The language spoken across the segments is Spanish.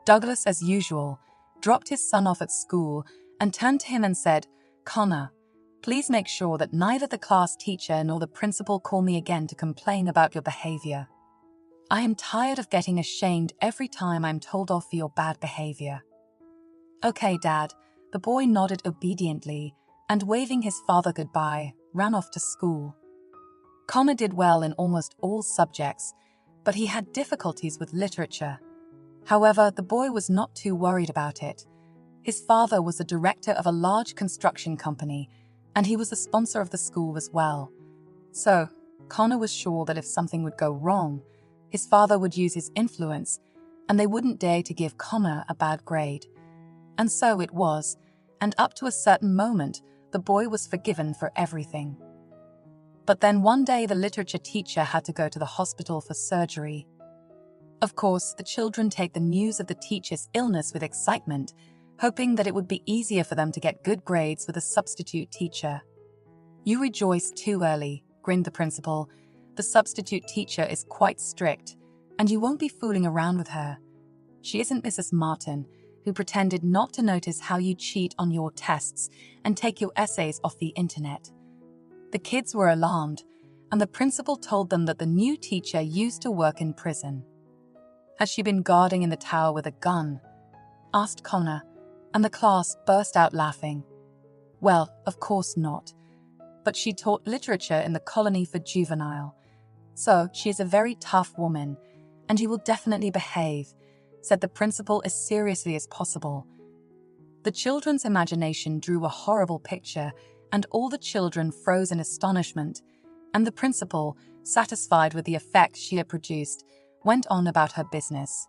Douglas, as usual, dropped his son off at school and turned to him and said, "Connor, please make sure that neither the class teacher nor the principal call me again to complain about your behavior. I am tired of getting ashamed every time I'm told off for your bad behavior." "Okay, Dad," the boy nodded obediently and, waving his father goodbye, ran off to school. Connor did well in almost all subjects, but he had difficulties with literature. However, the boy was not too worried about it. His father was the director of a large construction company, and he was the sponsor of the school as well. So, Connor was sure that if something would go wrong, his father would use his influence, and they wouldn't dare to give Connor a bad grade. And so it was, and up to a certain moment, the boy was forgiven for everything. But then one day the literature teacher had to go to the hospital for surgery. Of course, the children take the news of the teacher's illness with excitement, hoping that it would be easier for them to get good grades with a substitute teacher. "You rejoice too early," grinned the principal. "The substitute teacher is quite strict, and you won't be fooling around with her. She isn't Mrs. Martin, who pretended not to notice how you cheat on your tests and take your essays off the internet." The kids were alarmed, and the principal told them that the new teacher used to work in prison. "Has she been guarding in the tower with a gun?" asked Connor, and the class burst out laughing. "Well, of course not. But she taught literature in the colony for juvenile. So she is a very tough woman, and you will definitely behave," said the principal as seriously as possible. The children's imagination drew a horrible picture, and all the children froze in astonishment, and the principal, satisfied with the effect she had produced, went on about her business.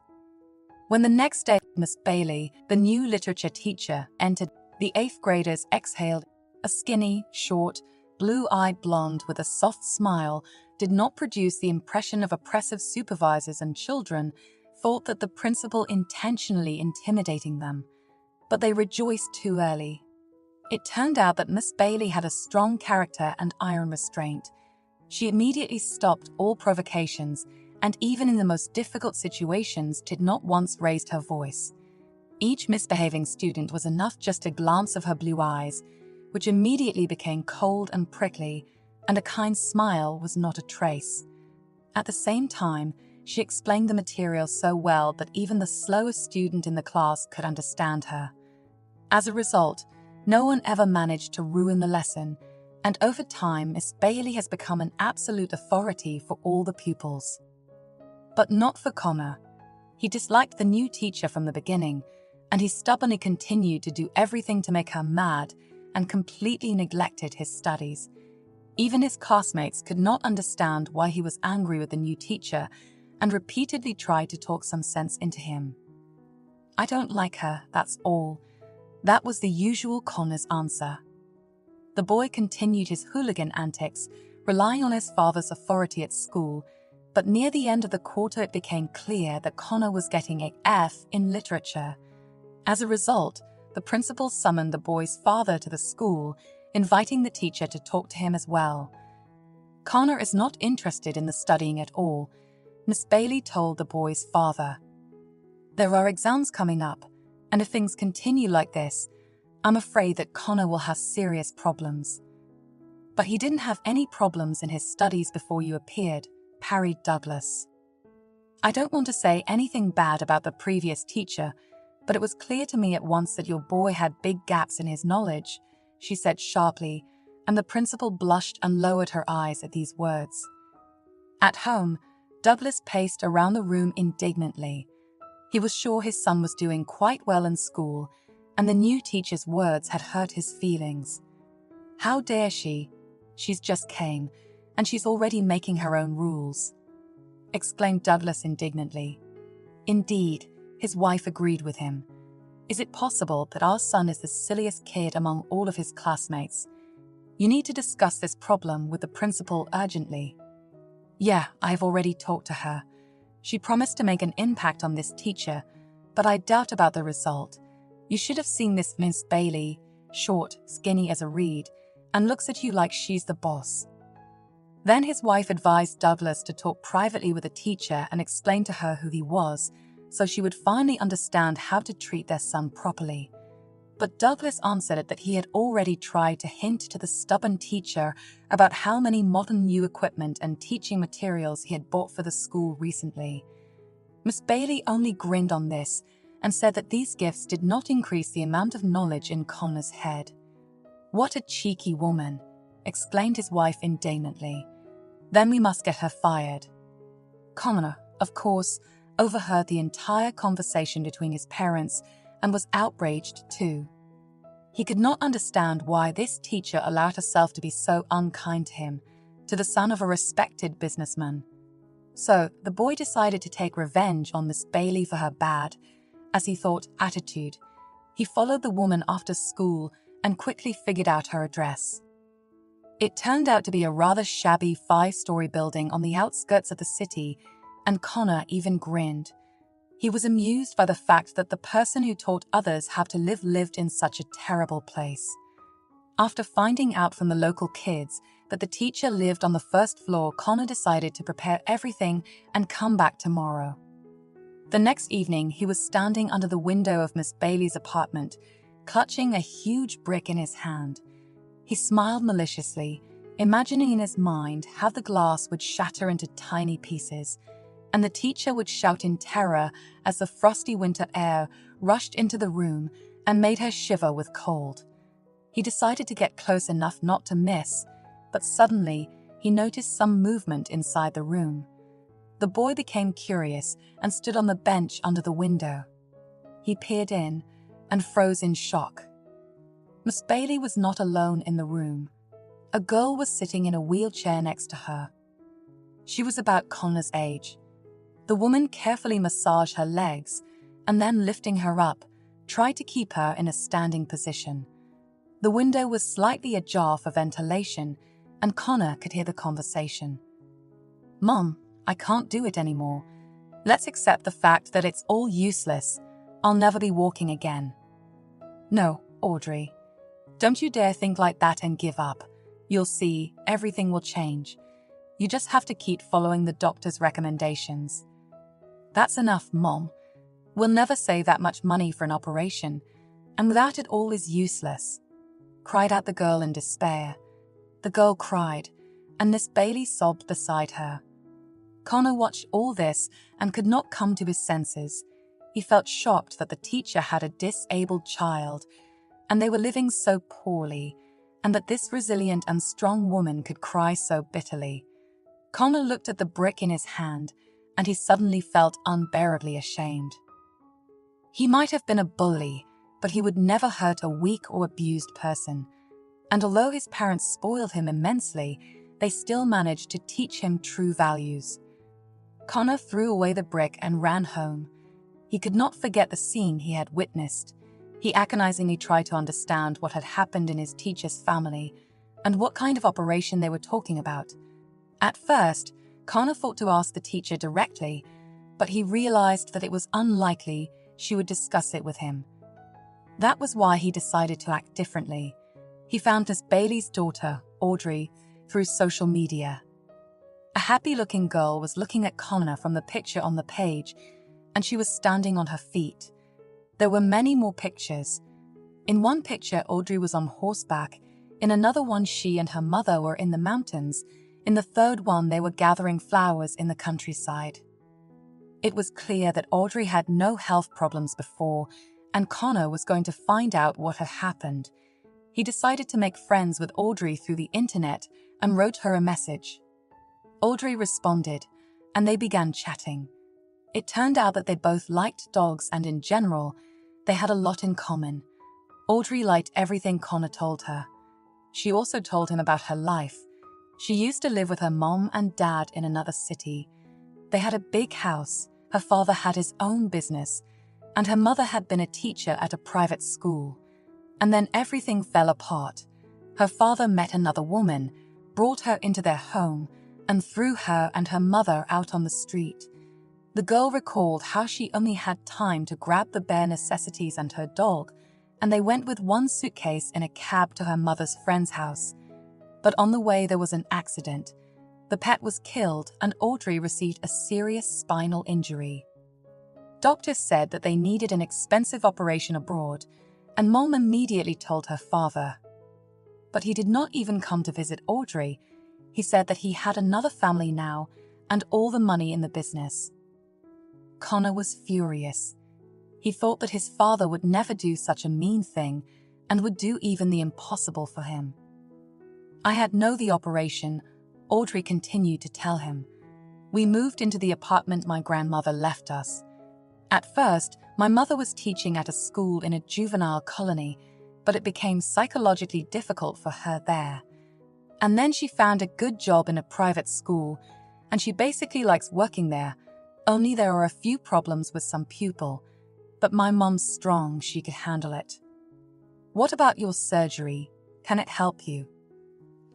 When the next day Miss Bailey, the new literature teacher, entered, the 8th graders exhaled. A skinny, short, blue-eyed blonde with a soft smile did not produce the impression of oppressive supervisors, and children thought that the principal intentionally intimidating them. But they rejoiced too early. It turned out that Miss Bailey had a strong character and iron restraint. She immediately stopped all provocations, and even in the most difficult situations did not once raise her voice. Each misbehaving student was enough just a glance of her blue eyes, which immediately became cold and prickly, and a kind smile was not a trace. At the same time, she explained the material so well that even the slowest student in the class could understand her. As a result, no one ever managed to ruin the lesson, and over time Miss Bailey has become an absolute authority for all the pupils. But not for Connor. He disliked the new teacher from the beginning, and he stubbornly continued to do everything to make her mad and completely neglected his studies. Even his classmates could not understand why he was angry with the new teacher and repeatedly tried to talk some sense into him. "I don't like her, that's all." That was the usual Connor's answer. The boy continued his hooligan antics, relying on his father's authority at school, but near the end of the quarter it became clear that Connor was getting an F in literature. As a result, the principal summoned the boy's father to the school, inviting the teacher to talk to him as well. "Connor is not interested in the studying at all," Miss Bailey told the boy's father. "There are exams coming up, and if things continue like this, I'm afraid that Connor will have serious problems." "But he didn't have any problems in his studies before you appeared," parried Douglas. "I don't want to say anything bad about the previous teacher, but it was clear to me at once that your boy had big gaps in his knowledge," she said sharply, and the principal blushed and lowered her eyes at these words. At home, Douglas paced around the room indignantly. He was sure his son was doing quite well in school, and the new teacher's words had hurt his feelings. "How dare she? She's just came, and she's already making her own rules," exclaimed Douglas indignantly. Indeed, his wife agreed with him. "Is it possible that our son is the silliest kid among all of his classmates? You need to discuss this problem with the principal urgently." "Yeah, I've already talked to her. She promised to make an impact on this teacher, but I doubt about the result. You should have seen this Miss Bailey, short, skinny as a reed, and looks at you like she's the boss." Then his wife advised Douglas to talk privately with the teacher and explain to her who he was, so she would finally understand how to treat their son properly. But Douglas answered that he had already tried to hint to the stubborn teacher about how many modern new equipment and teaching materials he had bought for the school recently. Miss Bailey only grinned on this and said that these gifts did not increase the amount of knowledge in Connor's head. "What a cheeky woman," exclaimed his wife indignantly. "Then we must get her fired." Connor, of course, overheard the entire conversation between his parents and was outraged too. He could not understand why this teacher allowed herself to be so unkind to him, to the son of a respected businessman. So the boy decided to take revenge on Miss Bailey for her bad, as he thought, attitude. He followed the woman after school and quickly figured out her address. It turned out to be a rather shabby 5-story building on the outskirts of the city, and Connor even grinned. He was amused by the fact that the person who taught others how to live lived in such a terrible place. After finding out from the local kids that the teacher lived on the first floor, Connor decided to prepare everything and come back tomorrow. The next evening, he was standing under the window of Miss Bailey's apartment, clutching a huge brick in his hand. He smiled maliciously, imagining in his mind how the glass would shatter into tiny pieces, and the teacher would shout in terror as the frosty winter air rushed into the room and made her shiver with cold. He decided to get close enough not to miss, but suddenly he noticed some movement inside the room. The boy became curious and stood on the bench under the window. He peered in and froze in shock. Miss Bailey was not alone in the room. A girl was sitting in a wheelchair next to her. She was about Connor's age. The woman carefully massaged her legs and then, lifting her up, tried to keep her in a standing position. The window was slightly ajar for ventilation, and Connor could hear the conversation. "Mom, I can't do it anymore. Let's accept the fact that it's all useless. I'll never be walking again." "No, Audrey. Don't you dare think like that and give up. You'll see, everything will change. You just have to keep following the doctor's recommendations." "That's enough, Mom. We'll never save that much money for an operation, and without it all is useless," cried out the girl in despair. The girl cried, and Miss Bailey sobbed beside her. Connor watched all this and could not come to his senses. He felt shocked that the teacher had a disabled child, and they were living so poorly, and that this resilient and strong woman could cry so bitterly. Connor looked at the brick in his hand, and he suddenly felt unbearably ashamed. He might have been a bully, but he would never hurt a weak or abused person. And although his parents spoiled him immensely, they still managed to teach him true values. Connor threw away the brick and ran home. He could not forget the scene he had witnessed. He agonizingly tried to understand what had happened in his teacher's family and what kind of operation they were talking about. At first, Connor thought to ask the teacher directly, but he realized that it was unlikely she would discuss it with him. That was why he decided to act differently. He found Miss Bailey's daughter, Audrey, through social media. A happy-looking girl was looking at Connor from the picture on the page, and she was standing on her feet. There were many more pictures. In one picture, Audrey was on horseback. In another one, she and her mother were in the mountains. In the third one, they were gathering flowers in the countryside. It was clear that Audrey had no health problems before, and Connor was going to find out what had happened. He decided to make friends with Audrey through the internet and wrote her a message. Audrey responded, and they began chatting. It turned out that they both liked dogs, and in general, they had a lot in common. Audrey liked everything Connor told her. She also told him about her life. She used to live with her mom and dad in another city. They had a big house, her father had his own business, and her mother had been a teacher at a private school. And then everything fell apart. Her father met another woman, brought her into their home, and threw her and her mother out on the street. The girl recalled how she only had time to grab the bare necessities and her dog, and they went with one suitcase in a cab to her mother's friend's house. But on the way there was an accident. The pet was killed, and Audrey received a serious spinal injury. Doctors said that they needed an expensive operation abroad, and Mom immediately told her father. But he did not even come to visit Audrey. He said that he had another family now and all the money in the business. Connor was furious. He thought that his father would never do such a mean thing and would do even the impossible for him. "I had the operation," Audrey continued to tell him. "We moved into the apartment my grandmother left us. At first, my mother was teaching at a school in a juvenile colony, but it became psychologically difficult for her there. And then she found a good job in a private school, and she basically likes working there, only there are a few problems with some pupil. But my mom's strong, she could handle it." "What about your surgery? Can it help you?"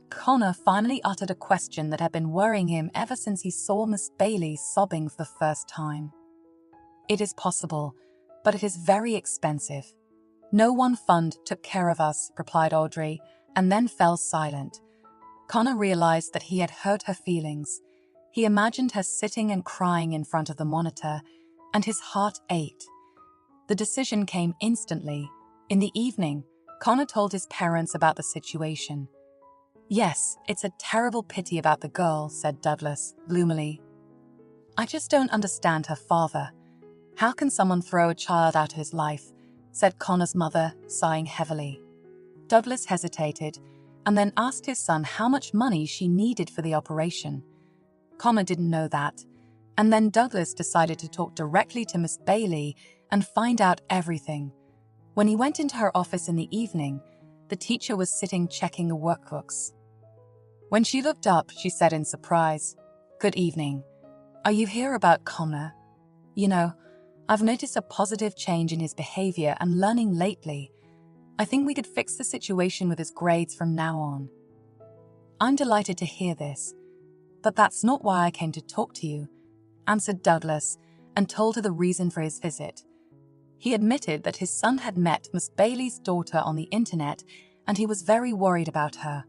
Connor finally uttered a question that had been worrying him ever since he saw Miss Bailey sobbing for the first time. "It is possible, but it is very expensive. No one fund took care of us," replied Audrey, and then fell silent. Connor realized that he had hurt her feelings. He imagined her sitting and crying in front of the monitor, and his heart ached. The decision came instantly. In the evening, Connor told his parents about the situation. "Yes, it's a terrible pity about the girl," said Douglas, gloomily. "I just don't understand her father. How can someone throw a child out of his life?" said Connor's mother, sighing heavily. Douglas hesitated, and then asked his son how much money she needed for the operation. Connor didn't know that, and then Douglas decided to talk directly to Miss Bailey and find out everything. When he went into her office in the evening, the teacher was sitting checking the workbooks. When she looked up, she said in surprise, "Good evening. Are you here about Connor? You know, I've noticed a positive change in his behavior and learning lately. I think we could fix the situation with his grades from now on." "I'm delighted to hear this, but that's not why I came to talk to you," answered Douglas, and told her the reason for his visit. He admitted that his son had met Miss Bailey's daughter on the internet, and he was very worried about her.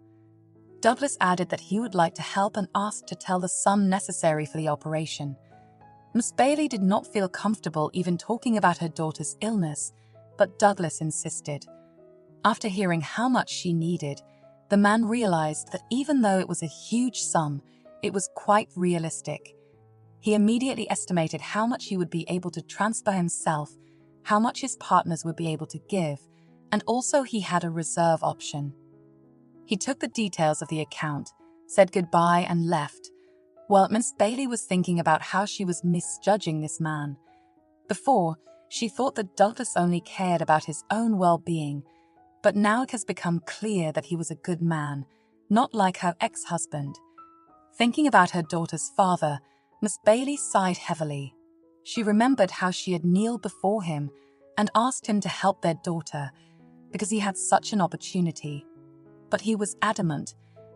Douglas added that he would like to help and asked to tell the sum necessary for the operation. Miss Bailey did not feel comfortable even talking about her daughter's illness, but Douglas insisted. After hearing how much she needed, the man realized that even though it was a huge sum, it was quite realistic. He immediately estimated how much he would be able to transfer himself, how much his partners would be able to give, and also he had a reserve option. He took the details of the account, said goodbye and left, while Miss Bailey was thinking about how she was misjudging this man. Before, she thought that Douglas only cared about his own well-being, but now it has become clear that he was a good man, not like her ex-husband. Thinking about her daughter's father, Miss Bailey sighed heavily. She remembered how she had kneeled before him and asked him to help their daughter because he had such an opportunity. But he was adamant,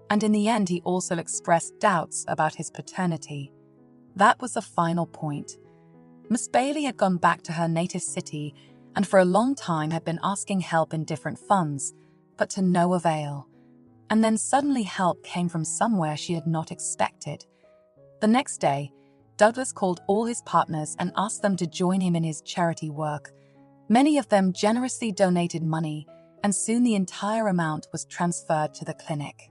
and in the end he also expressed doubts about his paternity. That was the final point. Miss Bailey had gone back to her native city and for a long time had been asking help in different funds, but to no avail. And then suddenly help came from somewhere she had not expected. The next day, Douglas called all his partners and asked them to join him in his charity work. Many of them generously donated money, and soon the entire amount was transferred to the clinic.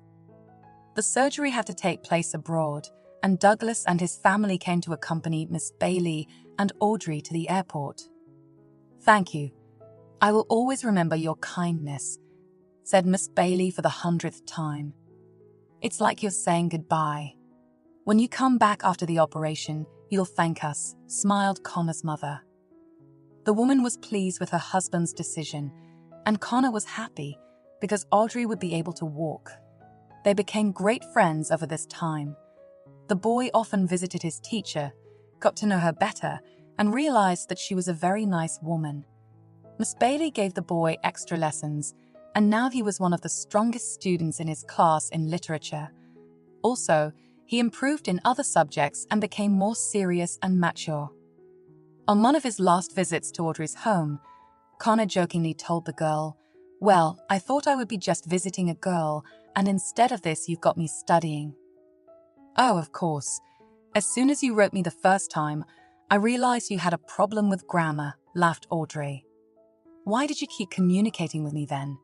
The surgery had to take place abroad, and Douglas and his family came to accompany Miss Bailey and Audrey to the airport. "Thank you. I will always remember your kindness," said Miss Bailey for the 100th time. "It's like you're saying goodbye. When you come back after the operation, you'll thank us," smiled Connor's mother. The woman was pleased with her husband's decision, and Connor was happy because Audrey would be able to walk. They became great friends over this time. The boy often visited his teacher, got to know her better, and realized that she was a very nice woman. Miss Bailey gave the boy extra lessons, and now he was one of the strongest students in his class in literature. Also, he improved in other subjects and became more serious and mature. On one of his last visits to Audrey's home, Connor jokingly told the girl, "Well, I thought I would be just visiting a girl, and instead of this you've got me studying." "Oh, of course. As soon as you wrote me the first time, I realized you had a problem with grammar, laughed Audrey. Why did you keep communicating with me then?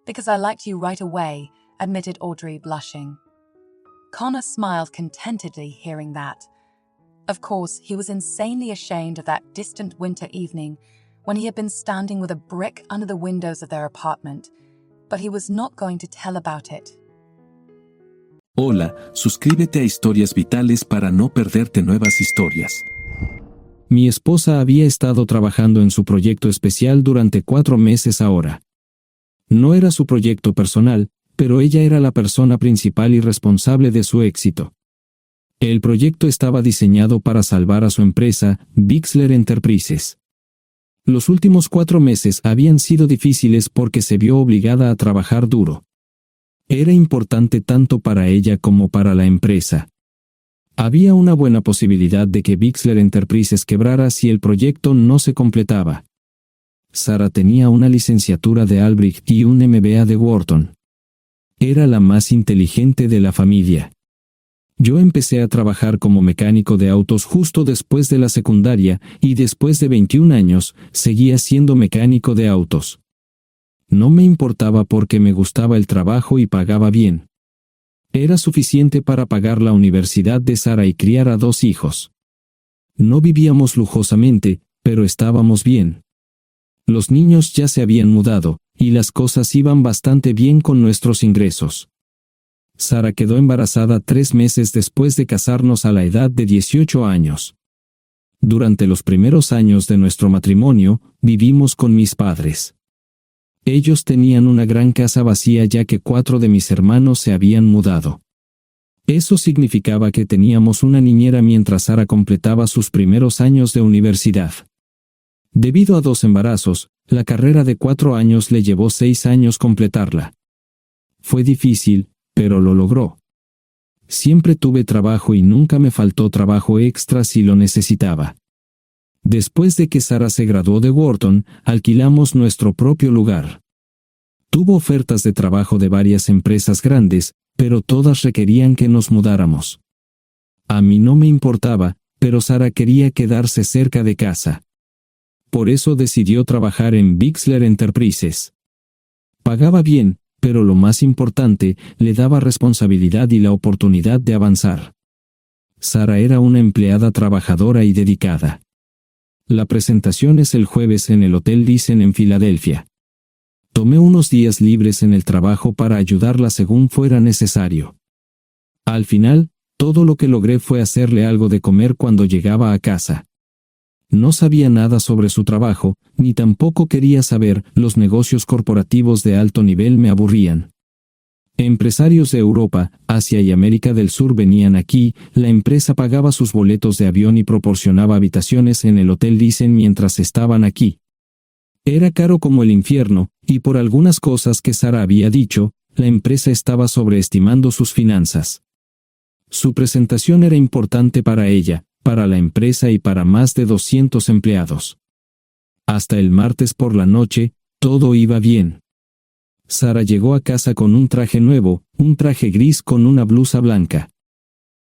Because I liked you right away, admitted Audrey, blushing. Connor smiled contentedly hearing that. Of course, he was insanely ashamed of that distant winter evening when he had been standing with a brick under the windows of their apartment, but he was not going to tell about it. Hola, suscríbete a Historias Vitales para no perderte nuevas historias. Mi esposa había estado trabajando en su proyecto especial durante 4 meses ahora. No era su proyecto personal, pero ella era la persona principal y responsable de su éxito. El proyecto estaba diseñado para salvar a su empresa, Bixler Enterprises. Los últimos 4 meses habían sido difíciles porque se vio obligada a trabajar duro. Era importante tanto para ella como para la empresa. Había una buena posibilidad de que Bixler Enterprises quebrara si el proyecto no se completaba. Sarah tenía una licenciatura de Albrecht y un MBA de Wharton. Era la más inteligente de la familia. Yo empecé a trabajar como mecánico de autos justo después de la secundaria y después de 21 años seguía siendo mecánico de autos. No me importaba porque me gustaba el trabajo y pagaba bien. Era suficiente para pagar la universidad de Sarah y criar a 2 hijos. No vivíamos lujosamente, pero estábamos bien. Los niños ya se habían mudado, y las cosas iban bastante bien con nuestros ingresos. Sarah quedó embarazada 3 meses después de casarnos a la edad de 18 años. Durante los primeros años de nuestro matrimonio, vivimos con mis padres. Ellos tenían una gran casa vacía ya que 4 de mis hermanos se habían mudado. Eso significaba que teníamos una niñera mientras Sarah completaba sus primeros años de universidad. Debido a 2 embarazos, la carrera de 4 años le llevó 6 años completarla. Fue difícil, pero lo logró. Siempre tuve trabajo y nunca me faltó trabajo extra si lo necesitaba. Después de que Sarah se graduó de Wharton, alquilamos nuestro propio lugar. Tuvo ofertas de trabajo de varias empresas grandes, pero todas requerían que nos mudáramos. A mí no me importaba, pero Sarah quería quedarse cerca de casa. Por eso decidió trabajar en Bixler Enterprises. Pagaba bien, pero lo más importante, le daba responsabilidad y la oportunidad de avanzar. Sarah era una empleada trabajadora y dedicada. La presentación es el jueves en el Hotel Thyssen en Filadelfia. Tomé unos días libres en el trabajo para ayudarla según fuera necesario. Al final, todo lo que logré fue hacerle algo de comer cuando llegaba a casa. No sabía nada sobre su trabajo, ni tampoco quería saber, los negocios corporativos de alto nivel me aburrían. Empresarios de Europa, Asia y América del Sur venían aquí, la empresa pagaba sus boletos de avión y proporcionaba habitaciones en el Hotel Thyssen mientras estaban aquí. Era caro como el infierno, y por algunas cosas que Sarah había dicho, la empresa estaba sobreestimando sus finanzas. Su presentación era importante para ella, para la empresa y para más de 200 empleados. Hasta el martes por la noche, todo iba bien. Sarah llegó a casa con un traje nuevo, un traje gris con una blusa blanca.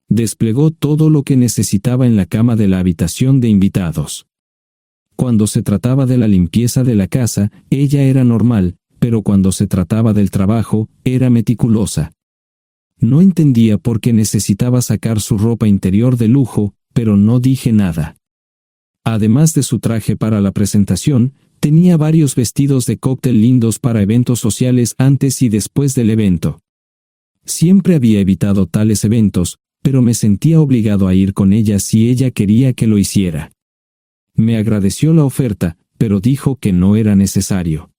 Desplegó todo lo que necesitaba en la cama de la habitación de invitados. Cuando se trataba de la limpieza de la casa, ella era normal, pero cuando se trataba del trabajo, era meticulosa. No entendía por qué necesitaba sacar su ropa interior de lujo, pero no dije nada. Además de su traje para la presentación, tenía varios vestidos de cóctel lindos para eventos sociales antes y después del evento. Siempre había evitado tales eventos, pero me sentía obligado a ir con ella si ella quería que lo hiciera. Me agradeció la oferta, pero dijo que no era necesario.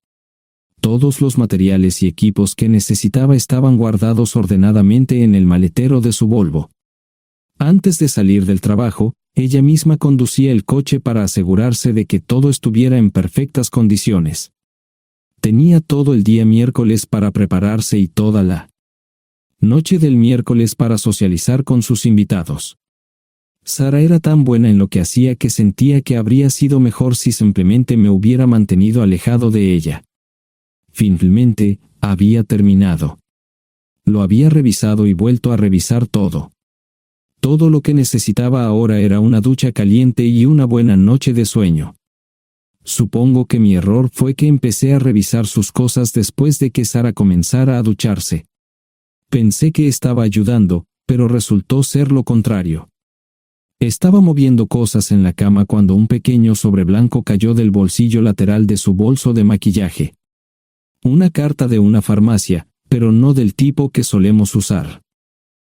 Todos los materiales y equipos que necesitaba estaban guardados ordenadamente en el maletero de su Volvo. Antes de salir del trabajo, ella misma conducía el coche para asegurarse de que todo estuviera en perfectas condiciones. Tenía todo el día miércoles para prepararse y toda la noche del miércoles para socializar con sus invitados. Sarah era tan buena en lo que hacía que sentía que habría sido mejor si simplemente me hubiera mantenido alejado de ella. Finalmente, había terminado. Lo había revisado y vuelto a revisar todo. Todo lo que necesitaba ahora era una ducha caliente y una buena noche de sueño. Supongo que mi error fue que empecé a revisar sus cosas después de que Sara comenzara a ducharse. Pensé que estaba ayudando, pero resultó ser lo contrario. Estaba moviendo cosas en la cama cuando un pequeño sobre blanco cayó del bolsillo lateral de su bolso de maquillaje. Una carta de una farmacia, pero no del tipo que solemos usar.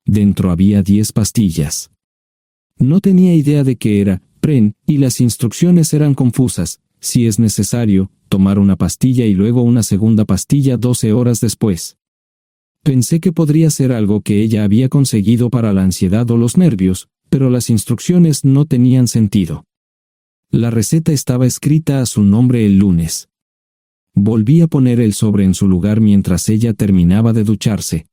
Dentro había 10 pastillas. No tenía idea de qué era, Pren, y las instrucciones eran confusas. Si es necesario, tomar una pastilla y luego una segunda pastilla 12 horas después. Pensé que podría ser algo que ella había conseguido para la ansiedad o los nervios, pero las instrucciones no tenían sentido. La receta estaba escrita a su nombre el lunes. Volví a poner el sobre en su lugar mientras ella terminaba de ducharse.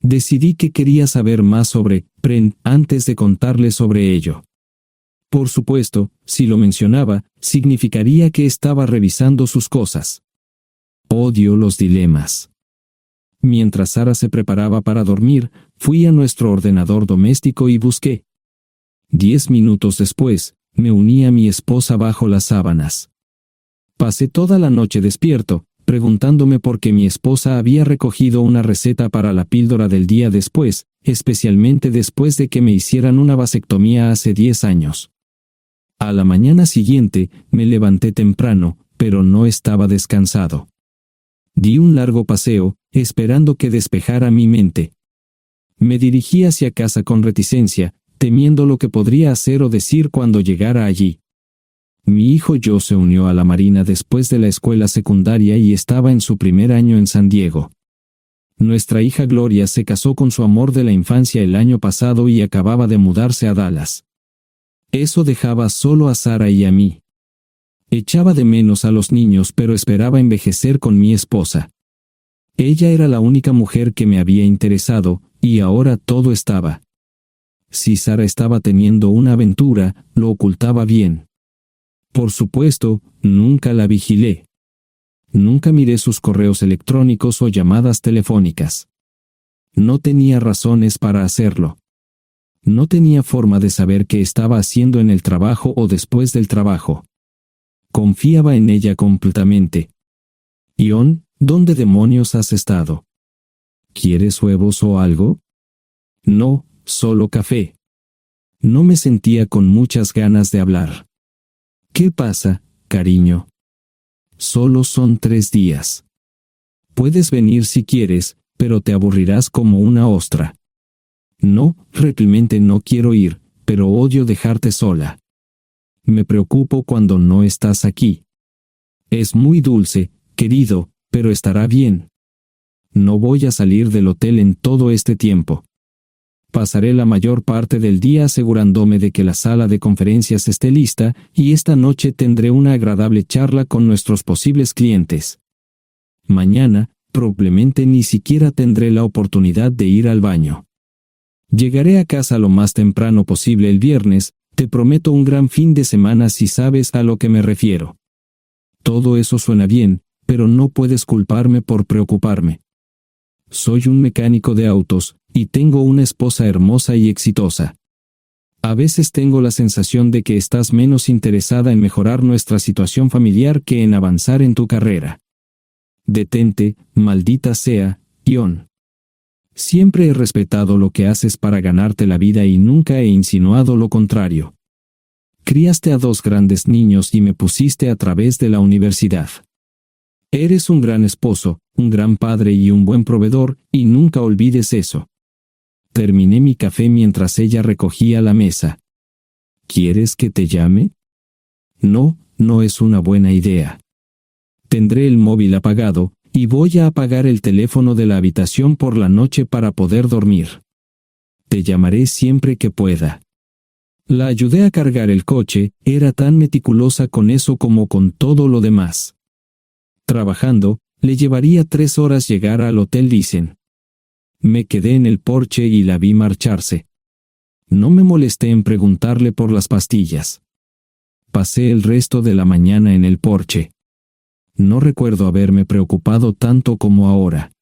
Decidí que quería saber más sobre Pren antes de contarle sobre ello. Por supuesto, si lo mencionaba, significaría que estaba revisando sus cosas. Odio los dilemas. Mientras Sara se preparaba para dormir, fui a nuestro ordenador doméstico y busqué. 10 minutos después, me uní a mi esposa bajo las sábanas. Pasé toda la noche despierto, preguntándome por qué mi esposa había recogido una receta para la píldora del día después, especialmente después de que me hicieran una vasectomía hace 10 años. A la mañana siguiente, me levanté temprano, pero no estaba descansado. Di un largo paseo, esperando que despejara mi mente. Me dirigí hacia casa con reticencia, temiendo lo que podría hacer o decir cuando llegara allí. Mi hijo Joe se unió a la Marina después de la escuela secundaria y estaba en su primer año en San Diego. Nuestra hija Gloria se casó con su amor de la infancia el año pasado y acababa de mudarse a Dallas. Eso dejaba solo a Sara y a mí. Echaba de menos a los niños, pero esperaba envejecer con mi esposa. Ella era la única mujer que me había interesado, y ahora todo estaba. Si Sara estaba teniendo una aventura, lo ocultaba bien. Por supuesto, nunca la vigilé. Nunca miré sus correos electrónicos o llamadas telefónicas. No tenía razones para hacerlo. No tenía forma de saber qué estaba haciendo en el trabajo o después del trabajo. Confiaba en ella completamente. Ion, ¿dónde demonios has estado? ¿Quieres huevos o algo? No, solo café. No me sentía con muchas ganas de hablar. ¿Qué pasa, cariño? Solo son 3 días. Puedes venir si quieres, pero te aburrirás como una ostra. No, realmente no quiero ir, pero odio dejarte sola. Me preocupo cuando no estás aquí. Es muy dulce, querido, pero estará bien. No voy a salir del hotel en todo este tiempo. Pasaré la mayor parte del día asegurándome de que la sala de conferencias esté lista, y esta noche tendré una agradable charla con nuestros posibles clientes. Mañana, probablemente ni siquiera tendré la oportunidad de ir al baño. Llegaré a casa lo más temprano posible el viernes, te prometo un gran fin de semana si sabes a lo que me refiero. Todo eso suena bien, pero no puedes culparme por preocuparme. Soy un mecánico de autos, y tengo una esposa hermosa y exitosa. A veces tengo la sensación de que estás menos interesada en mejorar nuestra situación familiar que en avanzar en tu carrera. Detente, maldita sea, Ion. Siempre he respetado lo que haces para ganarte la vida y nunca he insinuado lo contrario. Criaste a 2 grandes niños y me pusiste a través de la universidad. Eres un gran esposo, un gran padre y un buen proveedor, y nunca olvides eso. Terminé mi café mientras ella recogía la mesa. ¿Quieres que te llame? No, no es una buena idea. Tendré el móvil apagado, y voy a apagar el teléfono de la habitación por la noche para poder dormir. Te llamaré siempre que pueda. La ayudé a cargar el coche, era tan meticulosa con eso como con todo lo demás. Trabajando, le llevaría 3 horas llegar al Hotel Dicen. Me quedé en el porche y la vi marcharse. No me molesté en preguntarle por las pastillas. Pasé el resto de la mañana en el porche. No recuerdo haberme preocupado tanto como ahora.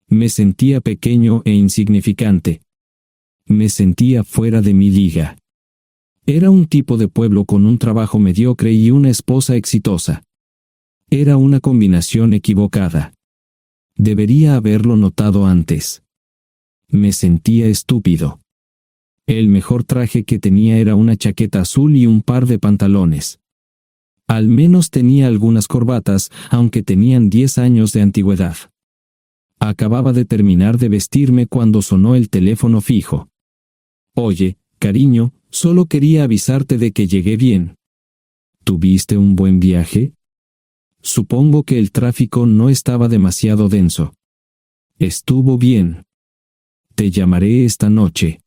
Me sentía pequeño e insignificante. Me sentía fuera de mi liga. Era un tipo de pueblo con un trabajo mediocre y una esposa exitosa. Era una combinación equivocada. Debería haberlo notado antes. Me sentía estúpido. El mejor traje que tenía era una chaqueta azul y un par de pantalones. Al menos tenía algunas corbatas, aunque tenían 10 años de antigüedad. Acababa de terminar de vestirme cuando sonó el teléfono fijo. Oye, cariño, solo quería avisarte de que llegué bien. ¿Tuviste un buen viaje? Supongo que el tráfico no estaba demasiado denso. Estuvo bien. Te llamaré esta noche.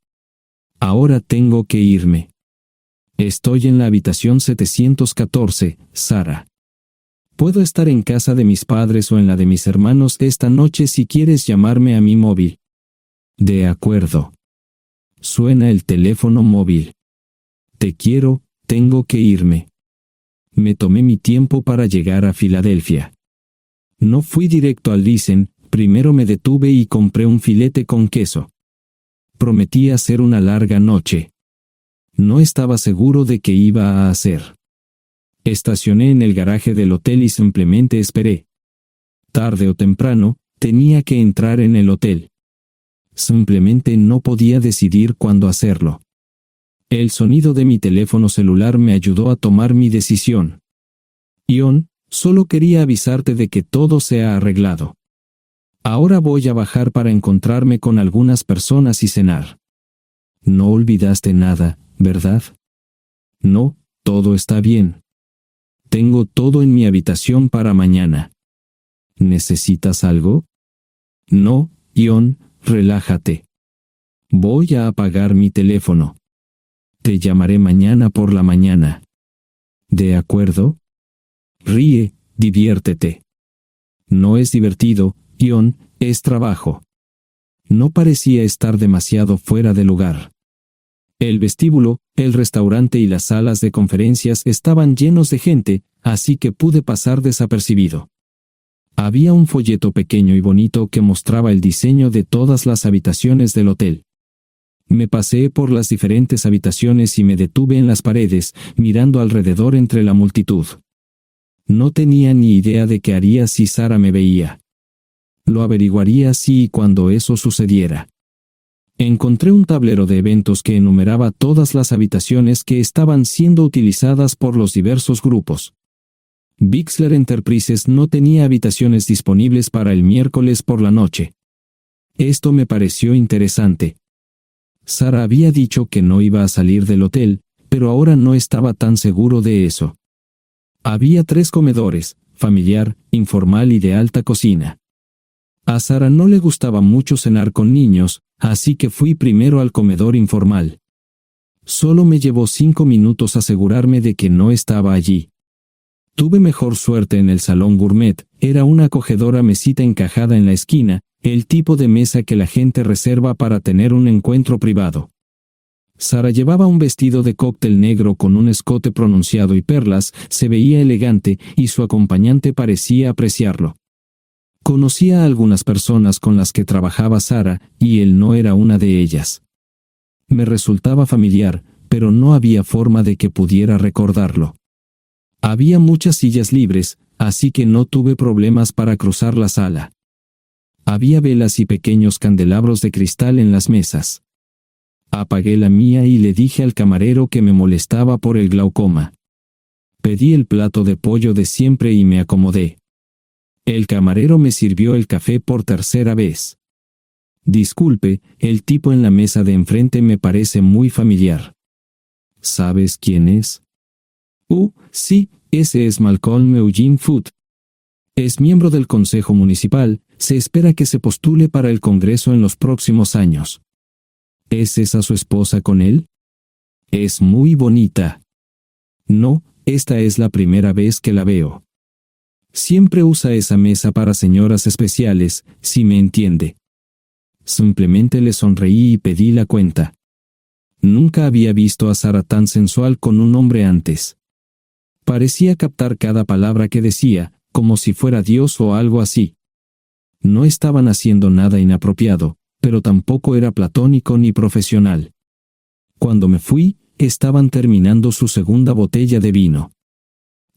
Ahora tengo que irme. Estoy en la habitación 714, Sara. Puedo estar en casa de mis padres o en la de mis hermanos esta noche si quieres llamarme a mi móvil. De acuerdo. Suena el teléfono móvil. Te quiero, tengo que irme. Me tomé mi tiempo para llegar a Filadelfia. No fui directo al Lisen, primero me detuve y compré un filete con queso. Prometí hacer una larga noche. No estaba seguro de qué iba a hacer. Estacioné en el garaje del hotel y simplemente esperé. Tarde o temprano, tenía que entrar en el hotel. Simplemente no podía decidir cuándo hacerlo. El sonido de mi teléfono celular me ayudó a tomar mi decisión. Ion, solo quería avisarte de que todo se ha arreglado. Ahora voy a bajar para encontrarme con algunas personas y cenar. No olvidaste nada, ¿verdad? No, todo está bien. Tengo todo en mi habitación para mañana. ¿Necesitas algo? No, Ion, relájate. Voy a apagar mi teléfono. Te llamaré mañana por la mañana. ¿De acuerdo? Ríe, diviértete. No es divertido, Ion, es trabajo. No parecía estar demasiado fuera de lugar. El vestíbulo, el restaurante y las salas de conferencias estaban llenos de gente, así que pude pasar desapercibido. Había un folleto pequeño y bonito que mostraba el diseño de todas las habitaciones del hotel. Me paseé por las diferentes habitaciones y me detuve en las paredes, mirando alrededor entre la multitud. No tenía ni idea de qué haría si Sara me veía. Lo averiguaría si y cuando eso sucediera. Encontré un tablero de eventos que enumeraba todas las habitaciones que estaban siendo utilizadas por los diversos grupos. Bixler Enterprises no tenía habitaciones disponibles para el miércoles por la noche. Esto me pareció interesante. Sara había dicho que no iba a salir del hotel, pero ahora no estaba tan seguro de eso. Había 3 comedores, familiar, informal y de alta cocina. A Sara no le gustaba mucho cenar con niños, así que fui primero al comedor informal. Solo me llevó 5 minutos asegurarme de que no estaba allí. Tuve mejor suerte en el salón gourmet, era una acogedora mesita encajada en la esquina, el tipo de mesa que la gente reserva para tener un encuentro privado. Sara llevaba un vestido de cóctel negro con un escote pronunciado y perlas, se veía elegante y su acompañante parecía apreciarlo. Conocía a algunas personas con las que trabajaba Sara, y él no era una de ellas. Me resultaba familiar, pero no había forma de que pudiera recordarlo. Había muchas sillas libres, así que no tuve problemas para cruzar la sala. Había velas y pequeños candelabros de cristal en las mesas. Apagué la mía y le dije al camarero que me molestaba por el glaucoma. Pedí el plato de pollo de siempre y me acomodé. El camarero me sirvió el café por tercera vez. Disculpe, el tipo en la mesa de enfrente me parece muy familiar. ¿Sabes quién es? Sí, ese es Malcolm Eugene Foote. Es miembro del Consejo Municipal, se espera que se postule para el Congreso en los próximos años. ¿Es esa su esposa con él? Es muy bonita. No, esta es la primera vez que la veo. Siempre usa esa mesa para señoras especiales, si me entiende. Simplemente le sonreí y pedí la cuenta. Nunca había visto a Sara tan sensual con un hombre antes. Parecía captar cada palabra que decía, como si fuera Dios o algo así. No estaban haciendo nada inapropiado, pero tampoco era platónico ni profesional. Cuando me fui, estaban terminando su segunda botella de vino.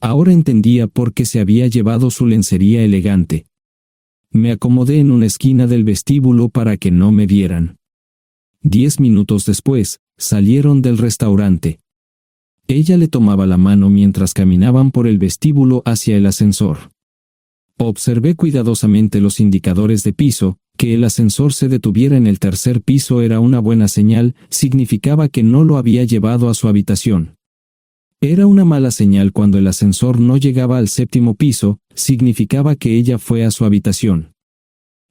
Ahora entendía por qué se había llevado su lencería elegante. Me acomodé en una esquina del vestíbulo para que no me vieran. 10 minutos después, salieron del restaurante. Ella le tomaba la mano mientras caminaban por el vestíbulo hacia el ascensor. Observé cuidadosamente los indicadores de piso. Que el ascensor se detuviera en el tercer piso era una buena señal, significaba que no lo había llevado a su habitación. Era una mala señal cuando el ascensor no llegaba al séptimo piso, significaba que ella fue a su habitación.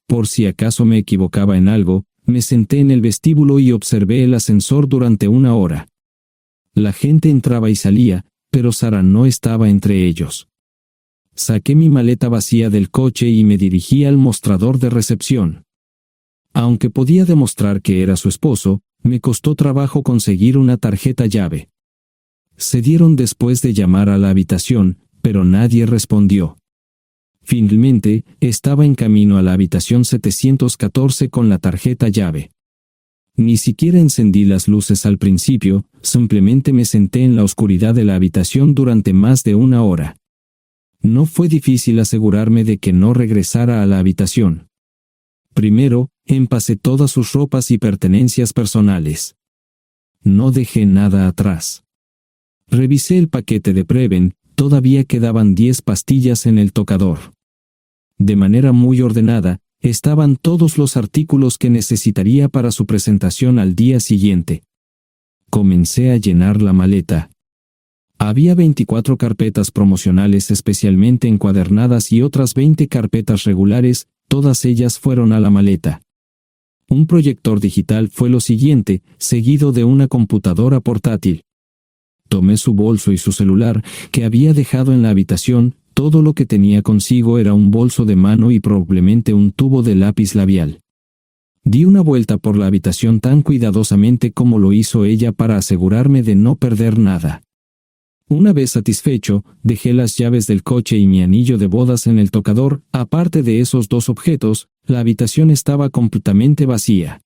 Por si acaso me equivocaba en algo, me senté en el vestíbulo y observé el ascensor durante 1 hora. La gente entraba y salía, pero Sara no estaba entre ellos. Saqué mi maleta vacía del coche y me dirigí al mostrador de recepción. Aunque podía demostrar que era su esposo, me costó trabajo conseguir una tarjeta llave. Se dieron después de llamar a la habitación, pero nadie respondió. Finalmente, estaba en camino a la habitación 714 con la tarjeta llave. Ni siquiera encendí las luces al principio, simplemente me senté en la oscuridad de la habitación durante más de 1 hora. No fue difícil asegurarme de que no regresara a la habitación. Primero, empacé todas sus ropas y pertenencias personales. No dejé nada atrás. Revisé el paquete de Preven, todavía quedaban 10 pastillas en el tocador. De manera muy ordenada, estaban todos los artículos que necesitaría para su presentación al día siguiente. Comencé a llenar la maleta. Había 24 carpetas promocionales especialmente encuadernadas y otras 20 carpetas regulares, todas ellas fueron a la maleta. Un proyector digital fue lo siguiente, seguido de una computadora portátil. Tomé su bolso y su celular, que había dejado en la habitación. Todo lo que tenía consigo era un bolso de mano y probablemente un tubo de lápiz labial. Di una vuelta por la habitación tan cuidadosamente como lo hizo ella para asegurarme de no perder nada. Una vez satisfecho, dejé las llaves del coche y mi anillo de bodas en el tocador. Aparte de esos 2 objetos, la habitación estaba completamente vacía.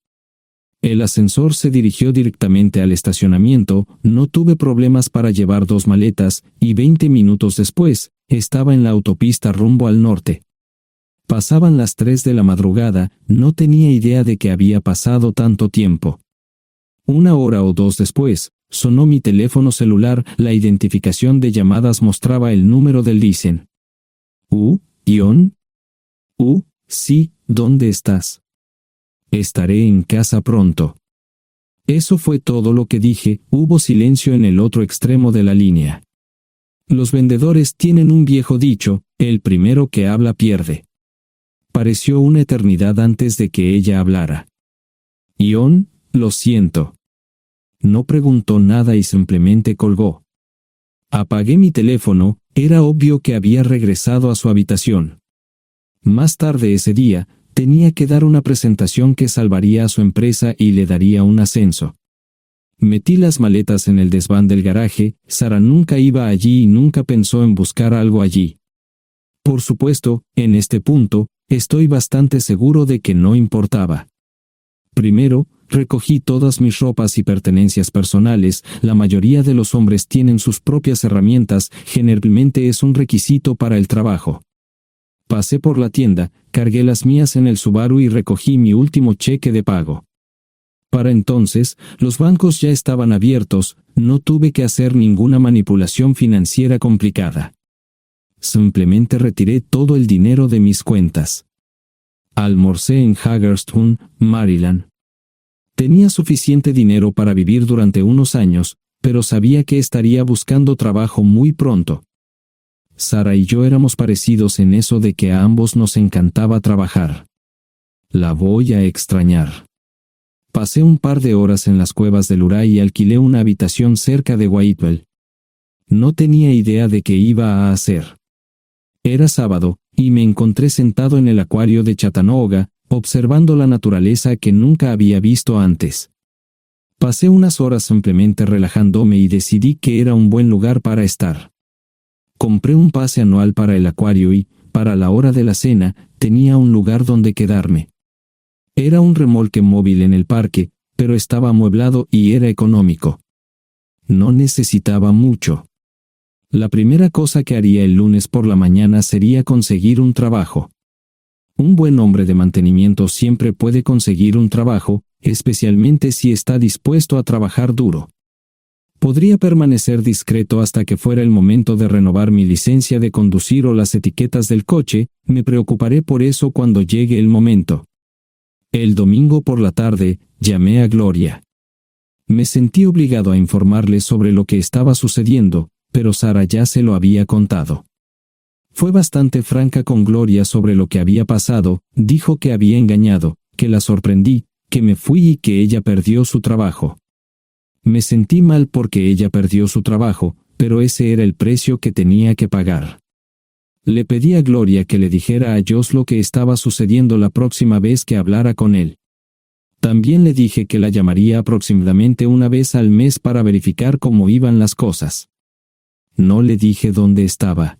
El ascensor se dirigió directamente al estacionamiento, no tuve problemas para llevar 2 maletas, y 20 minutos después, estaba en la autopista rumbo al norte. Pasaban las 3 de la madrugada, no tenía idea de que había pasado tanto tiempo. 1 hora o 2 después, sonó mi teléfono celular, la identificación de llamadas mostraba el número del Listen. ¿Ion? Sí, ¿dónde estás? Estaré en casa pronto. Eso fue todo lo que dije. Hubo silencio en el otro extremo de la línea. Los vendedores tienen un viejo dicho, el primero que habla pierde. Pareció una eternidad antes de que ella hablara. Ion, lo siento. No preguntó nada y simplemente colgó. Apagué mi teléfono, era obvio que había regresado a su habitación. Más tarde ese día, tenía que dar una presentación que salvaría a su empresa y le daría un ascenso. Metí las maletas en el desván del garaje. Sara nunca iba allí y nunca pensó en buscar algo allí. Por supuesto, en este punto, estoy bastante seguro de que no importaba. Primero, recogí todas mis ropas y pertenencias personales. La mayoría de los hombres tienen sus propias herramientas, generalmente es un requisito para el trabajo. Pasé por la tienda, cargué las mías en el Subaru y recogí mi último cheque de pago. Para entonces, los bancos ya estaban abiertos, no tuve que hacer ninguna manipulación financiera complicada. Simplemente retiré todo el dinero de mis cuentas. Almorcé en Hagerstown, Maryland. Tenía suficiente dinero para vivir durante unos años, pero sabía que estaría buscando trabajo muy pronto. Sara y yo éramos parecidos en eso de que a ambos nos encantaba trabajar. La voy a extrañar. Pasé un par de horas en las cuevas del Uray y alquilé una habitación cerca de Whitewell. No tenía idea de qué iba a hacer. Era sábado, y me encontré sentado en el acuario de Chattanooga, observando la naturaleza que nunca había visto antes. Pasé unas horas simplemente relajándome y decidí que era un buen lugar para estar. Compré un pase anual para el acuario y, para la hora de la cena, tenía un lugar donde quedarme. Era un remolque móvil en el parque, pero estaba amueblado y era económico. No necesitaba mucho. La primera cosa que haría el lunes por la mañana sería conseguir un trabajo. Un buen hombre de mantenimiento siempre puede conseguir un trabajo, especialmente si está dispuesto a trabajar duro. Podría permanecer discreto hasta que fuera el momento de renovar mi licencia de conducir o las etiquetas del coche, me preocuparé por eso cuando llegue el momento. El domingo por la tarde, llamé a Gloria. Me sentí obligado a informarle sobre lo que estaba sucediendo, pero Sara ya se lo había contado. Fue bastante franca con Gloria sobre lo que había pasado, dijo que había engañado, que la sorprendí, que me fui y que ella perdió su trabajo. Me sentí mal porque ella perdió su trabajo, pero ese era el precio que tenía que pagar. Le pedí a Gloria que le dijera a Josh lo que estaba sucediendo la próxima vez que hablara con él. También le dije que la llamaría aproximadamente una vez al mes para verificar cómo iban las cosas. No le dije dónde estaba.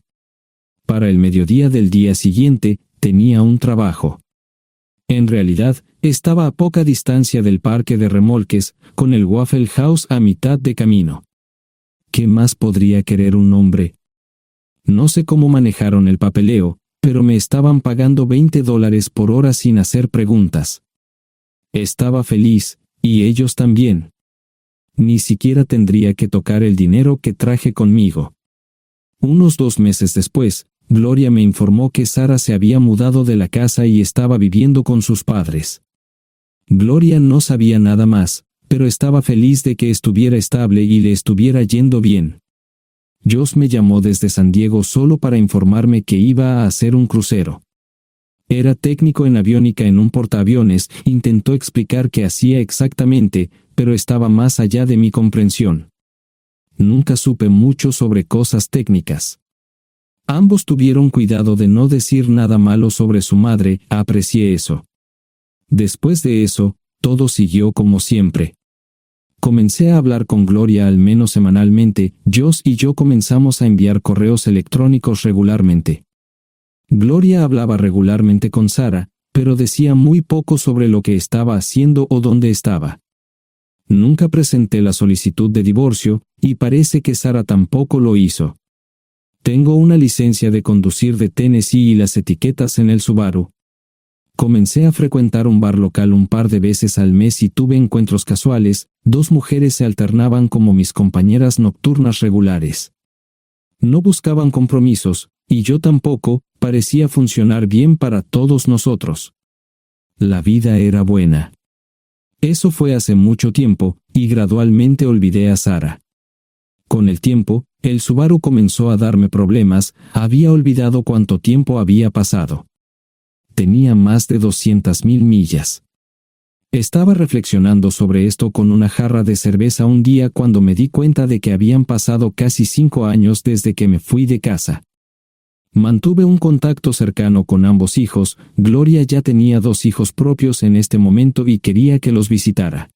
Para el mediodía del día siguiente, tenía un trabajo. En realidad, estaba a poca distancia del parque de remolques, con el Waffle House a mitad de camino. ¿Qué más podría querer un hombre? No sé cómo manejaron el papeleo, pero me estaban pagando $20 por hora sin hacer preguntas. Estaba feliz, y ellos también. Ni siquiera tendría que tocar el dinero que traje conmigo. Unos 2 meses después, Gloria me informó que Sara se había mudado de la casa y estaba viviendo con sus padres. Gloria no sabía nada más, pero estaba feliz de que estuviera estable y le estuviera yendo bien. Josh me llamó desde San Diego solo para informarme que iba a hacer un crucero. Era técnico en aviónica en un portaaviones, intentó explicar qué hacía exactamente, pero estaba más allá de mi comprensión. Nunca supe mucho sobre cosas técnicas. Ambos tuvieron cuidado de no decir nada malo sobre su madre, aprecié eso. Después de eso, todo siguió como siempre. Comencé a hablar con Gloria al menos semanalmente, Josh y yo comenzamos a enviar correos electrónicos regularmente. Gloria hablaba regularmente con Sara, pero decía muy poco sobre lo que estaba haciendo o dónde estaba. Nunca presenté la solicitud de divorcio, y parece que Sara tampoco lo hizo. Tengo una licencia de conducir de Tennessee y las etiquetas en el Subaru. Comencé a frecuentar un bar local un par de veces al mes y tuve encuentros casuales, 2 mujeres se alternaban como mis compañeras nocturnas regulares. No buscaban compromisos, y yo tampoco, parecía funcionar bien para todos nosotros. La vida era buena. Eso fue hace mucho tiempo, y gradualmente olvidé a Sara. Con el tiempo, el Subaru comenzó a darme problemas, había olvidado cuánto tiempo había pasado. Tenía más de 200,000 millas. Estaba reflexionando sobre esto con una jarra de cerveza un día cuando me di cuenta de que habían pasado casi 5 años desde que me fui de casa. Mantuve un contacto cercano con ambos hijos, Gloria ya tenía 2 hijos propios en este momento y quería que los visitara.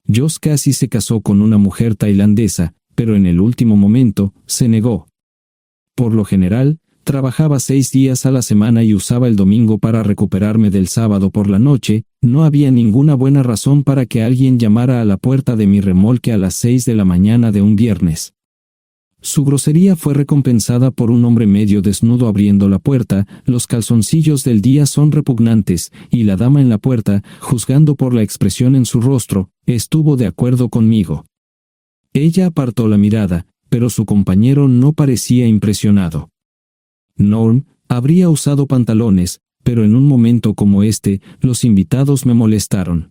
Josh casi se casó con una mujer tailandesa, pero en el último momento, se negó. Por lo general, trabajaba 6 días a la semana y usaba el domingo para recuperarme del sábado por la noche, no había ninguna buena razón para que alguien llamara a la puerta de mi remolque a las 6 de la mañana de un viernes. Su grosería fue recompensada por un hombre medio desnudo abriendo la puerta, los calzoncillos del día son repugnantes, y la dama en la puerta, juzgando por la expresión en su rostro, estuvo de acuerdo conmigo. Ella apartó la mirada, pero su compañero no parecía impresionado. Norm habría usado pantalones, pero en un momento como este, los invitados me molestaron.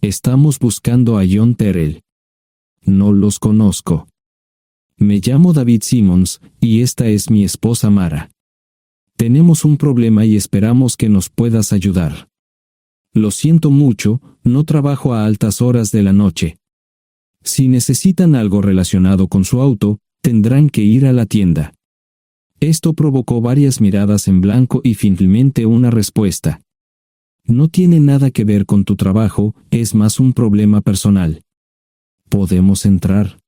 Estamos buscando a John Terrell. No los conozco. Me llamo David Simmons, y esta es mi esposa Mara. Tenemos un problema y esperamos que nos puedas ayudar. Lo siento mucho, no trabajo a altas horas de la noche. Si necesitan algo relacionado con su auto, tendrán que ir a la tienda. Esto provocó varias miradas en blanco y finalmente una respuesta. No tiene nada que ver con tu trabajo, es más un problema personal. ¿Podemos entrar?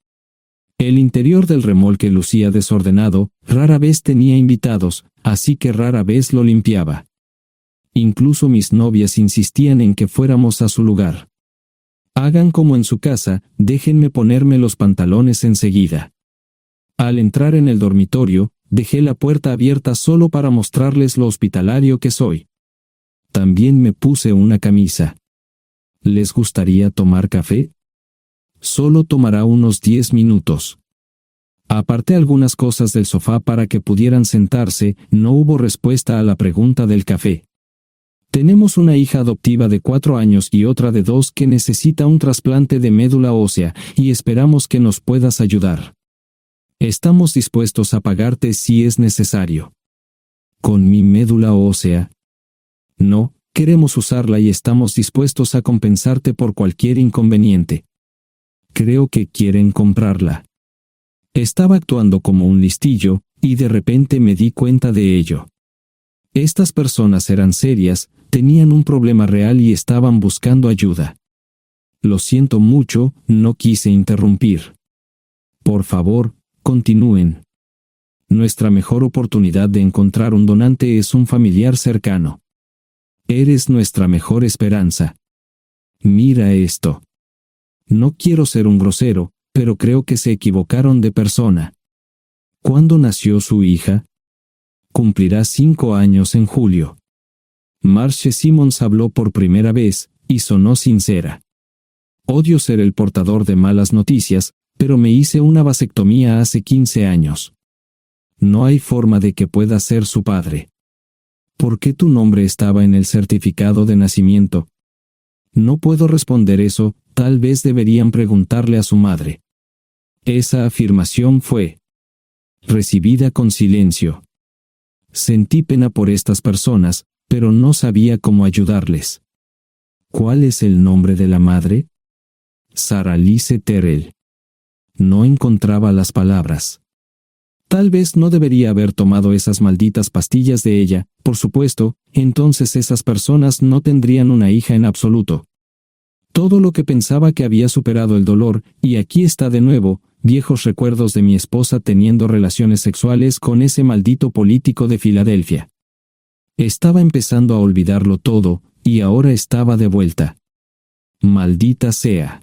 El interior del remolque lucía desordenado, rara vez tenía invitados, así que rara vez lo limpiaba. Incluso mis novias insistían en que fuéramos a su lugar. Hagan como en su casa, déjenme ponerme los pantalones enseguida. Al entrar en el dormitorio, dejé la puerta abierta solo para mostrarles lo hospitalario que soy. También me puse una camisa. ¿Les gustaría tomar café? Solo tomará unos 10 minutos. Aparté algunas cosas del sofá para que pudieran sentarse. No hubo respuesta a la pregunta del café. Tenemos una hija adoptiva de 4 años y otra de 2 que necesita un trasplante de médula ósea, y esperamos que nos puedas ayudar. Estamos dispuestos a pagarte si es necesario. ¿Con mi médula ósea? No, queremos usarla y estamos dispuestos a compensarte por cualquier inconveniente. Creo que quieren comprarla. Estaba actuando como un listillo, y de repente me di cuenta de ello. Estas personas eran serias, tenían un problema real y estaban buscando ayuda. Lo siento mucho, no quise interrumpir. Por favor, continúen. Nuestra mejor oportunidad de encontrar un donante es un familiar cercano. Eres nuestra mejor esperanza. Mira esto. No quiero ser un grosero, pero creo que se equivocaron de persona. ¿Cuándo nació su hija? Cumplirá 5 años en julio. Marche Simons habló por primera vez, y sonó sincera. Odio ser el portador de malas noticias, pero me hice una vasectomía hace 15 años. No hay forma de que pueda ser su padre. ¿Por qué tu nombre estaba en el certificado de nacimiento? No puedo responder eso, tal vez deberían preguntarle a su madre. Esa afirmación fue recibida con silencio. Sentí pena por estas personas, pero no sabía cómo ayudarles. ¿Cuál es el nombre de la madre? Sarah Lise Terrell. No encontraba las palabras. Tal vez no debería haber tomado esas malditas pastillas de ella, por supuesto, entonces esas personas no tendrían una hija en absoluto. Todo lo que pensaba que había superado el dolor, y aquí está de nuevo, viejos recuerdos de mi esposa teniendo relaciones sexuales con ese maldito político de Filadelfia. Estaba empezando a olvidarlo todo, y ahora estaba de vuelta. Maldita sea.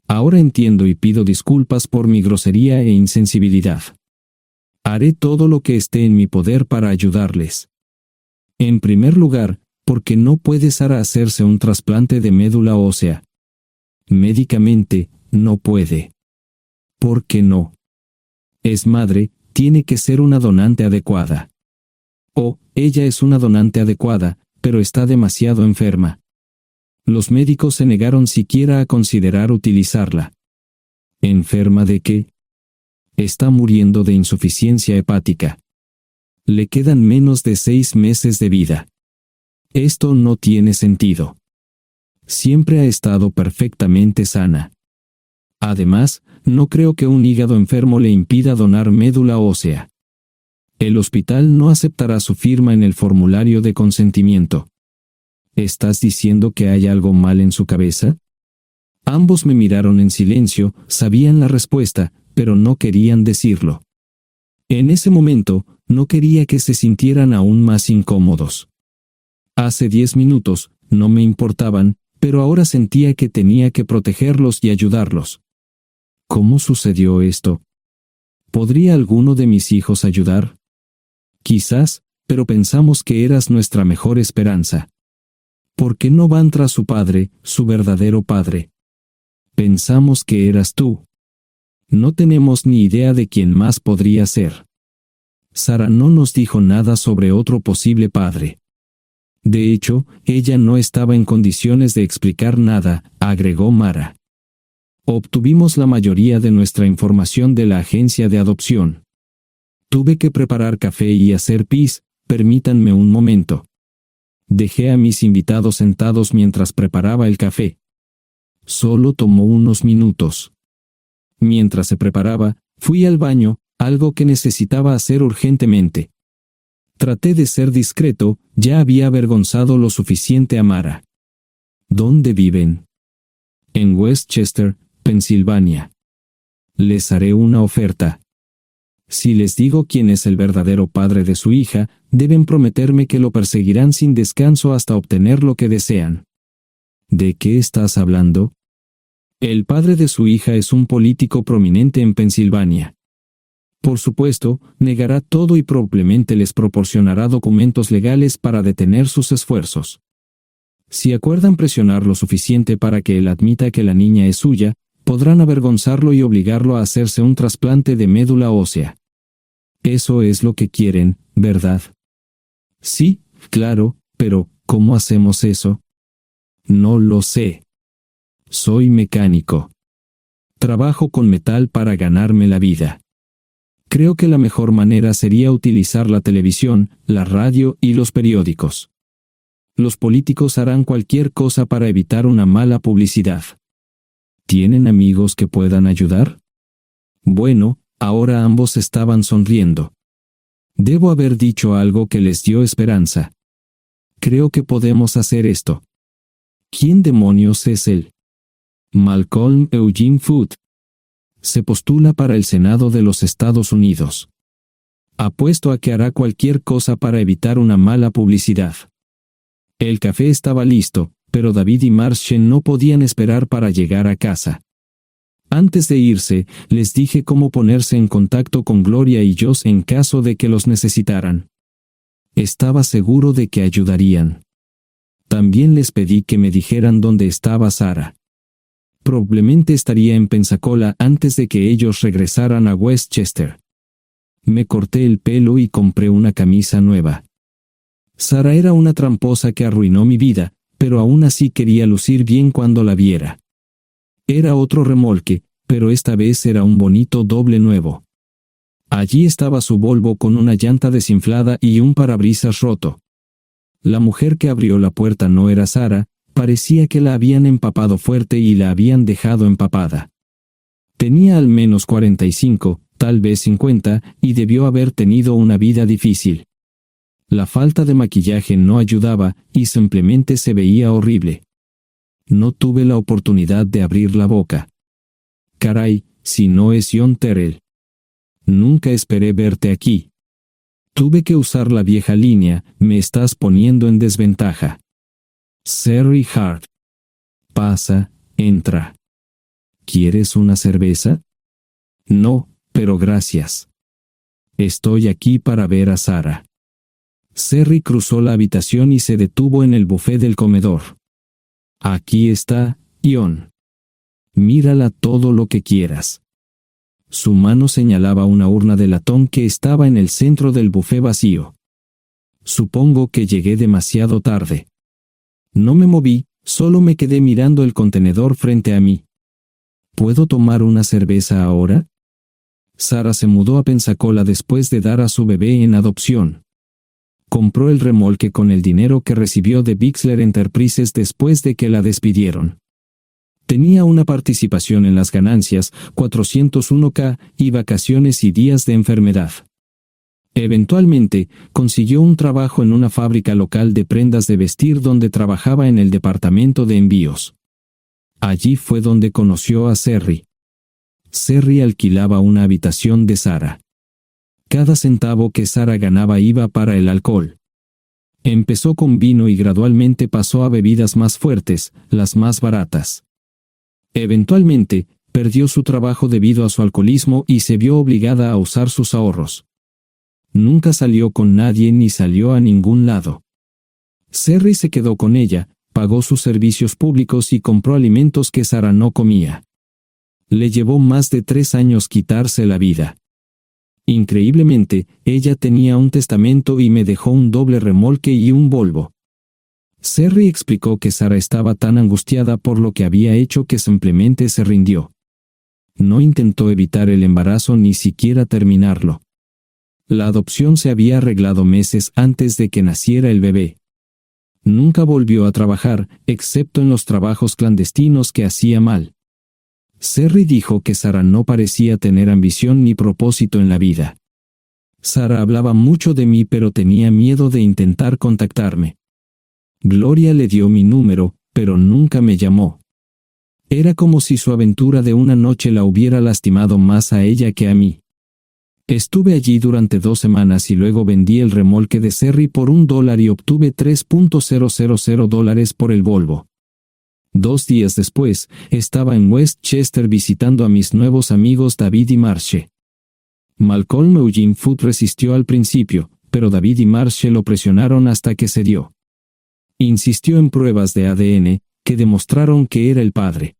Ahora entiendo y pido disculpas por mi grosería e insensibilidad. Haré todo lo que esté en mi poder para ayudarles. En primer lugar, porque no puede Sara hacerse un trasplante de médula ósea. Médicamente, no puede. ¿Por qué no? Es madre, tiene que ser una donante adecuada. Ella es una donante adecuada, pero está demasiado enferma. Los médicos se negaron siquiera a considerar utilizarla. ¿Enferma de qué? Está muriendo de insuficiencia hepática. Le quedan menos de 6 meses de vida. Esto no tiene sentido. Siempre ha estado perfectamente sana. Además, no creo que un hígado enfermo le impida donar médula ósea. El hospital no aceptará su firma en el formulario de consentimiento. ¿Estás diciendo que hay algo mal en su cabeza? Ambos me miraron en silencio, sabían la respuesta, pero no querían decirlo. En ese momento, no quería que se sintieran aún más incómodos. Hace 10 minutos, no me importaban, pero ahora sentía que tenía que protegerlos y ayudarlos. ¿Cómo sucedió esto? ¿Podría alguno de mis hijos ayudar? Quizás, pero pensamos que eras nuestra mejor esperanza. ¿Por qué no van tras su padre, su verdadero padre? Pensamos que eras tú. No tenemos ni idea de quién más podría ser. Sara no nos dijo nada sobre otro posible padre. De hecho, ella no estaba en condiciones de explicar nada, agregó Mara. Obtuvimos la mayoría de nuestra información de la agencia de adopción. Tuve que preparar café y hacer pis, permítanme un momento. Dejé a mis invitados sentados mientras preparaba el café. Solo tomó unos minutos. Mientras se preparaba, fui al baño, algo que necesitaba hacer urgentemente. Traté de ser discreto, ya había avergonzado lo suficiente a Mara. ¿Dónde viven? En Westchester, Pensilvania. Les haré una oferta. Si les digo quién es el verdadero padre de su hija, deben prometerme que lo perseguirán sin descanso hasta obtener lo que desean. ¿De qué estás hablando? El padre de su hija es un político prominente en Pensilvania. Por supuesto, negará todo y probablemente les proporcionará documentos legales para detener sus esfuerzos. Si acuerdan presionar lo suficiente para que él admita que la niña es suya, podrán avergonzarlo y obligarlo a hacerse un trasplante de médula ósea. Eso es lo que quieren, ¿verdad? Sí, claro, pero ¿cómo hacemos eso? No lo sé. Soy mecánico. Trabajo con metal para ganarme la vida. Creo que la mejor manera sería utilizar la televisión, la radio y los periódicos. Los políticos harán cualquier cosa para evitar una mala publicidad. ¿Tienen amigos que puedan ayudar? Bueno, ahora ambos estaban sonriendo. Debo haber dicho algo que les dio esperanza. Creo que podemos hacer esto. ¿Quién demonios es él? Malcolm Eugene Foote. Se postula para el Senado de los Estados Unidos. Apuesto a que hará cualquier cosa para evitar una mala publicidad. El café estaba listo, pero David y Marshen no podían esperar para llegar a casa. Antes de irse, les dije cómo ponerse en contacto con Gloria y Josh en caso de que los necesitaran. Estaba seguro de que ayudarían. También les pedí que me dijeran dónde estaba Sarah. Probablemente estaría en Pensacola antes de que ellos regresaran a Westchester. Me corté el pelo y compré una camisa nueva. Sarah era una tramposa que arruinó mi vida, pero aún así quería lucir bien cuando la viera. Era otro remolque, pero esta vez era un bonito doble nuevo. Allí estaba su Volvo con una llanta desinflada y un parabrisas roto. La mujer que abrió la puerta no era Sarah, parecía que la habían empapado fuerte y la habían dejado empapada. Tenía al menos 45, tal vez 50, y debió haber tenido una vida difícil. La falta de maquillaje no ayudaba, y simplemente se veía horrible. No tuve la oportunidad de abrir la boca. Caray, si no es John Terrell. Nunca esperé verte aquí. Tuve que usar la vieja línea, me estás poniendo en desventaja. Sherry Hart. Pasa, entra. ¿Quieres una cerveza? No, pero gracias. Estoy aquí para ver a Sarah. Sherry cruzó la habitación y se detuvo en el buffet del comedor. Aquí está, John. Mírala todo lo que quieras. Su mano señalaba una urna de latón que estaba en el centro del buffet vacío. Supongo que llegué demasiado tarde. No me moví, solo me quedé mirando el contenedor frente a mí. ¿Puedo tomar una cerveza ahora? Sarah se mudó a Pensacola después de dar a su bebé en adopción. Compró el remolque con el dinero que recibió de Bixler Enterprises después de que la despidieron. Tenía una participación en las ganancias, 401k, y vacaciones y días de enfermedad. Eventualmente, consiguió un trabajo en una fábrica local de prendas de vestir donde trabajaba en el departamento de envíos. Allí fue donde conoció a Sherry. Sherry alquilaba una habitación de Sarah. Cada centavo que Sarah ganaba iba para el alcohol. Empezó con vino y gradualmente pasó a bebidas más fuertes, las más baratas. Eventualmente, perdió su trabajo debido a su alcoholismo y se vio obligada a usar sus ahorros. Nunca salió con nadie ni salió a ningún lado. Sherry se quedó con ella, pagó sus servicios públicos y compró alimentos que Sarah no comía. Le llevó más de 3 años quitarse la vida. Increíblemente, ella tenía un testamento y me dejó un doble remolque y un Volvo. Sherry explicó que Sarah estaba tan angustiada por lo que había hecho que simplemente se rindió. No intentó evitar el embarazo ni siquiera terminarlo. La adopción se había arreglado meses antes de que naciera el bebé. Nunca volvió a trabajar, excepto en los trabajos clandestinos que hacía mal. Sherry dijo que Sarah no parecía tener ambición ni propósito en la vida. Sarah hablaba mucho de mí pero tenía miedo de intentar contactarme. Gloria le dio mi número, pero nunca me llamó. Era como si su aventura de una noche la hubiera lastimado más a ella que a mí. Estuve allí durante 2 semanas y luego vendí el remolque de Cerry por $1 y obtuve $3,000 por el Volvo. 2 días después, estaba en Westchester visitando a mis nuevos amigos David y Marche. Malcolm Eugene Foote resistió al principio, pero David y Marche lo presionaron hasta que cedió. Insistió en pruebas de ADN, que demostraron que era el padre.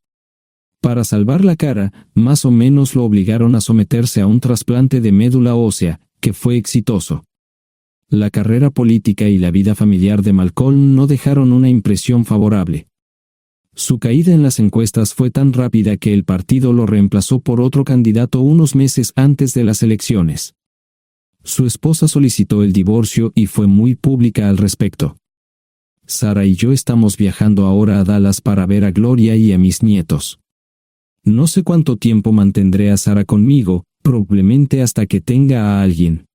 Para salvar la cara, más o menos lo obligaron a someterse a un trasplante de médula ósea, que fue exitoso. La carrera política y la vida familiar de Malcolm no dejaron una impresión favorable. Su caída en las encuestas fue tan rápida que el partido lo reemplazó por otro candidato unos meses antes de las elecciones. Su esposa solicitó el divorcio y fue muy pública al respecto. Sara y yo estamos viajando ahora a Dallas para ver a Gloria y a mis nietos. No sé cuánto tiempo mantendré a Sara conmigo, probablemente hasta que tenga a alguien.